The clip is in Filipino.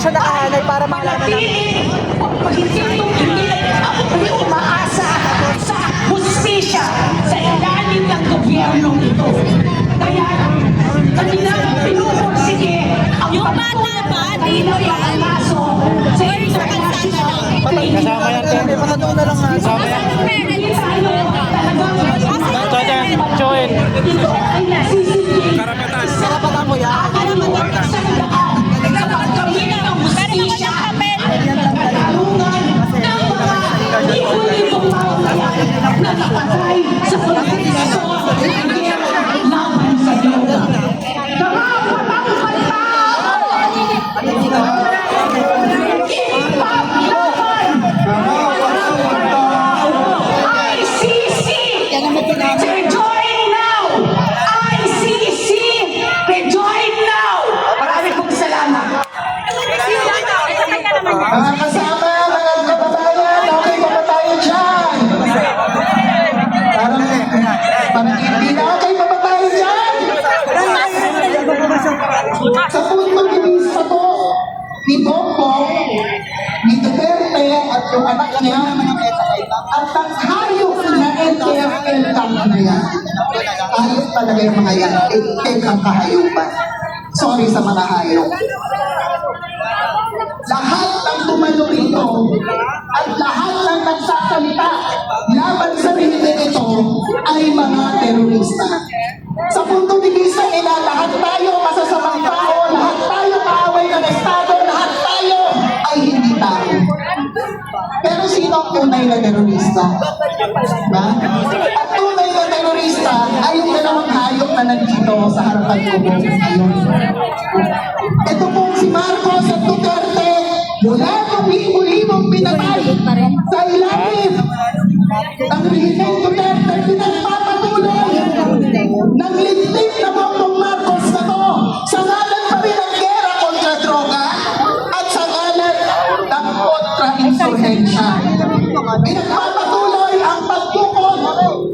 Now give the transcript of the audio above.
siya nakahanay para malaman namin. Pag hindi ako umaasa sa hustisya sa ilalim ng gobyernong ito. Kaya kanina pinupursige ang Yung bata ba? Dito yan? kaso sa international Kasama yan, Ken. Patatuon na lang nga. Kasama yan. Ito yan, Joel. ito ay nasisisi. Karapatan. Karapatan mo yan. Karapatan sa daan sa pagkamit ng hustisya. Katarungan ng mga libo-libong mamamayan na nakatay sa pagkakaso laban sa droga. Karapatang ICC! Rejoin now! ICC! Rejoin now! Maraming pong salamat. Mga kasama, mga kababayan, okay pa ba tayo dyan? Parang hindi na okay pa ba tayo dyan? Sa puntong binisa po ni Bongbong, ni Duterte at yung anak niya, at ang hayop na NTFL camp na yan. Hayop talaga yung mga yan. Tek ang kahayupan. Sorry sa mga hayop. Lahat ng tumalo rito at lahat ng nagsasalita laban sa rinigin ito ay mga terorista. Sa puntong di vista nila, lahat tayo masasamang tao, lahat tayo kaaway ng Estado, lahat tayo ay hindi tao. Pero sino ang tunay na terorista? Diba? At tunay na terorista ay yung dalawang hayop na nandito sa harapan ko ngayon. Ito pong si Marcos at Duterte, mula ng libo-libong pinatay sa ilalim ng regimento